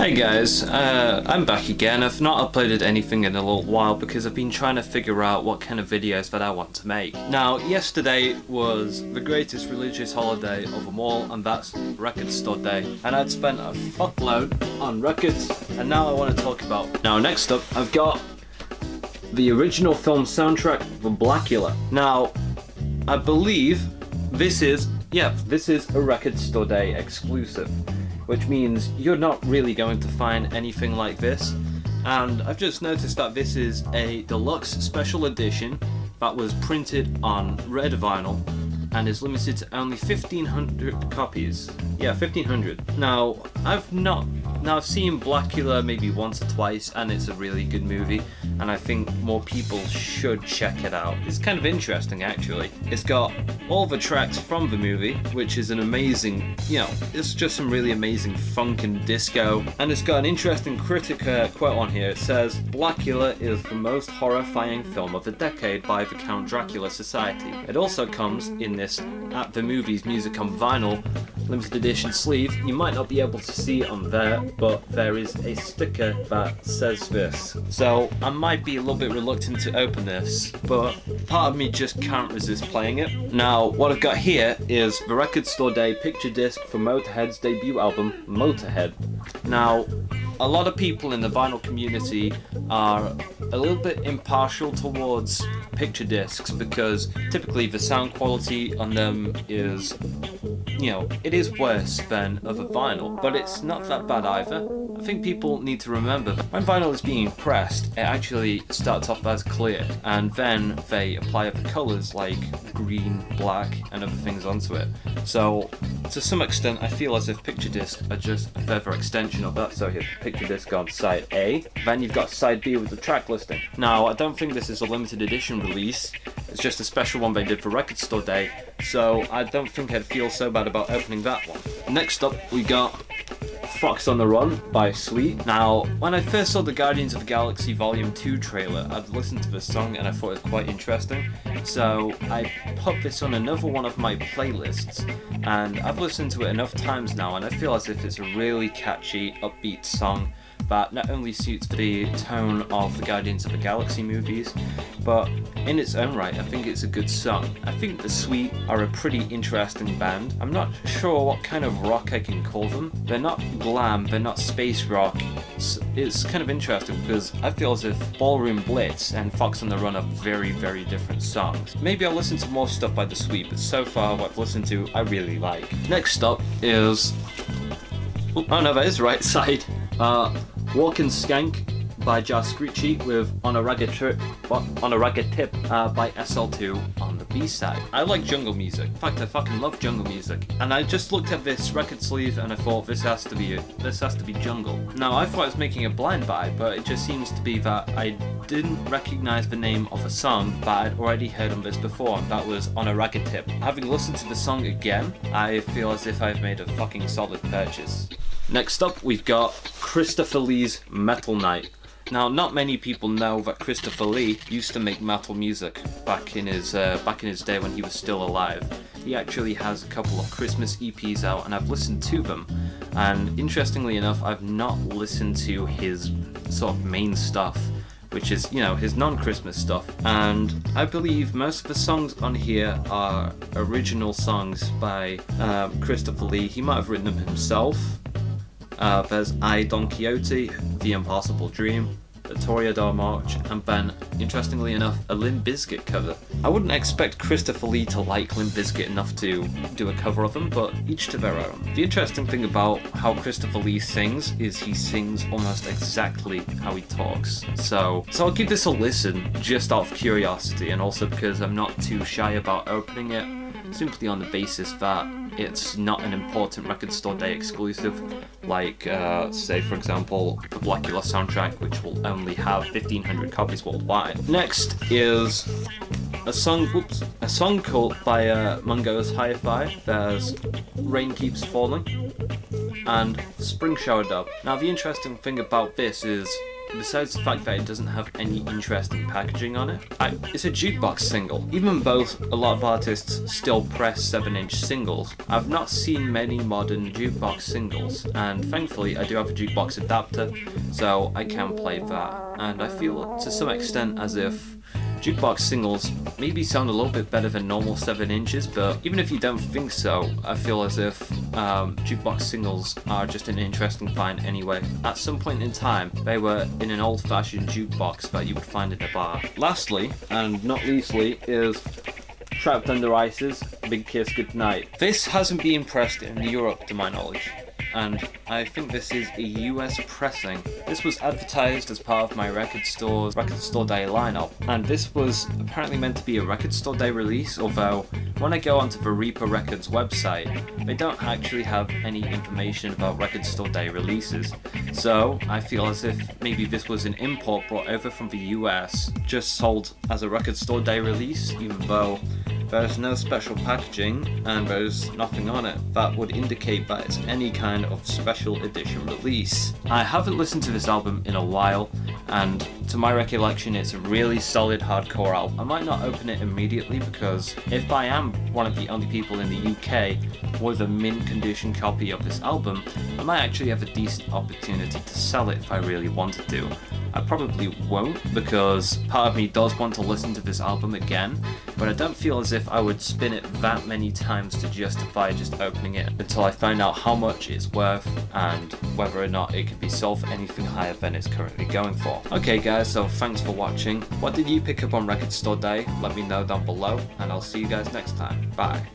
Hey guys, I'm back again. I've not uploaded anything in a little while because I've been trying to figure out what kind of videos that I want to make. Now, yesterday was the greatest religious holiday of them all, and that's Record Store Day. And I'd spent a fuckload on records, and now I want to talk about. Now, next up, I've got the original film soundtrack for Blacula. Now, I believe this is a Record Store Day exclusive, which means you're not really going to find anything like this. And I've just noticed that this is a deluxe special edition that was printed on red vinyl and is limited to only 1,500 copies. Yeah, 1,500. Now, I've seen Blacula maybe once or twice, and it's a really good movie, and I think more people should check it out. It's kind of interesting, actually. It's got all the tracks from the movie, which is an amazing, it's just some really amazing funk and disco, and it's got an interesting critic quote on here. It says, "Blacula is the most horrifying film of the decade by the Count Dracula Society." It also comes in this At the Movies music on vinyl limited edition sleeve. You might not be able to see it on there, but there is a sticker that says this. So I might be a little bit reluctant to open this, but part of me just can't resist playing it. Now, what I've got here is the Record Store Day picture disc for Motorhead's debut album, Motorhead. Now, a lot of people in the vinyl community are a little bit impartial towards picture discs because typically the sound quality on them is, it is worse than other vinyl, but it's not that bad either. I think people need to remember that when vinyl is being pressed, it actually starts off as clear, and then they apply other colours like green, black, and other things onto it. So, to some extent, I feel as if picture discs are just a further extension of that. So here's the picture disc on side A, then you've got side B with the track listing. Now, I don't think this is a limited edition release, it's just a special one they did for Record Store Day, so I don't think I'd feel so bad about opening that one. Next up, we got Fox on the Run by Sweet. Now, when I first saw the Guardians of the Galaxy Volume 2 trailer, I'd listened to the song and I thought it was quite interesting. So I put this on another one of my playlists, and I've listened to it enough times now, and I feel as if it's a really catchy, upbeat song that not only suits the tone of the Guardians of the Galaxy movies, but in its own right, I think it's a good song. I think the Sweet are a pretty interesting band. I'm not sure what kind of rock I can call them. They're not glam, they're not space rock. It's kind of interesting because I feel as if Ballroom Blitz and Fox on the Run are very, very different songs. Maybe I'll listen to more stuff by the Sweet, but so far what I've listened to, I really like. Next up is... oh no, that is the right side. Walkin' Skank by Jar Screechy with On a Ragga Tip by SL2 on the B-side. I like jungle music. In fact, I fucking love jungle music. And I just looked at this record sleeve and I thought this has to be jungle. Now, I thought I was making a blind buy, but it just seems to be that I didn't recognize the name of a song that I'd already heard on this before, and that was On a Ragga Tip. Having listened to the song again, I feel as if I've made a fucking solid purchase. Next up, we've got Christopher Lee's Metal Night. Now, not many people know that Christopher Lee used to make metal music back in his day when he was still alive. He actually has a couple of Christmas EPs out, and I've listened to them. And interestingly enough, I've not listened to his sort of main stuff, which is, his non-Christmas stuff. And I believe most of the songs on here are original songs by Christopher Lee. He might have written them himself. There's I, Don Quixote, The Impossible Dream, The Toreador March, and then, interestingly enough, a Limp Bizkit cover. I wouldn't expect Christopher Lee to like Limp Bizkit enough to do a cover of them, but each to their own. The interesting thing about how Christopher Lee sings is he sings almost exactly how he talks. So I'll give this a listen just out of curiosity, and also because I'm not too shy about opening it, simply on the basis that it's not an important Record Store Day exclusive, like, say, for example, the Blacula soundtrack, which will only have 1,500 copies worldwide. Next is a song called by Mungo's Hi-Fi. There's Rain Keeps Falling and Spring Shower Dub. Now, the interesting thing about this is besides the fact that it doesn't have any interesting packaging on it, it's a jukebox single. Even though a lot of artists still press 7-inch singles, I've not seen many modern jukebox singles, and thankfully I do have a jukebox adapter, so I can play that. And I feel to some extent as if jukebox singles maybe sound a little bit better than normal 7 inches, but even if you don't think so, I feel as if jukebox singles are just an interesting find anyway. At some point in time, they were in an old-fashioned jukebox that you would find in a bar. Lastly, and not leastly, is Trapped Under Ice's Big Kiss Goodnight. This hasn't been pressed in Europe to my knowledge, and I think this is a US pressing. This was advertised as part of my record store day lineup, and this was apparently meant to be a record store day release, although when I go onto the Reaper Records website, they don't actually have any information about record store day releases. So I feel as if maybe this was an import brought over from the US, just sold as a record store day release, even though there's no special packaging and there's nothing on it that would indicate that it's any kind of special edition release. I haven't listened to this album in a while, and to my recollection it's a really solid hardcore album. I might not open it immediately because if I am one of the only people in the UK with a mint condition copy of this album, I might actually have a decent opportunity to sell it if I really wanted to. I probably won't because part of me does want to listen to this album again, but I don't feel as if I would spin it that many times to justify just opening it until I find out how much it's worth and whether or not it could be sold for anything higher than it's currently going for. Okay guys, so thanks for watching. What did you pick up on Record Store Day? Let me know down below, and I'll see you guys next time. Bye.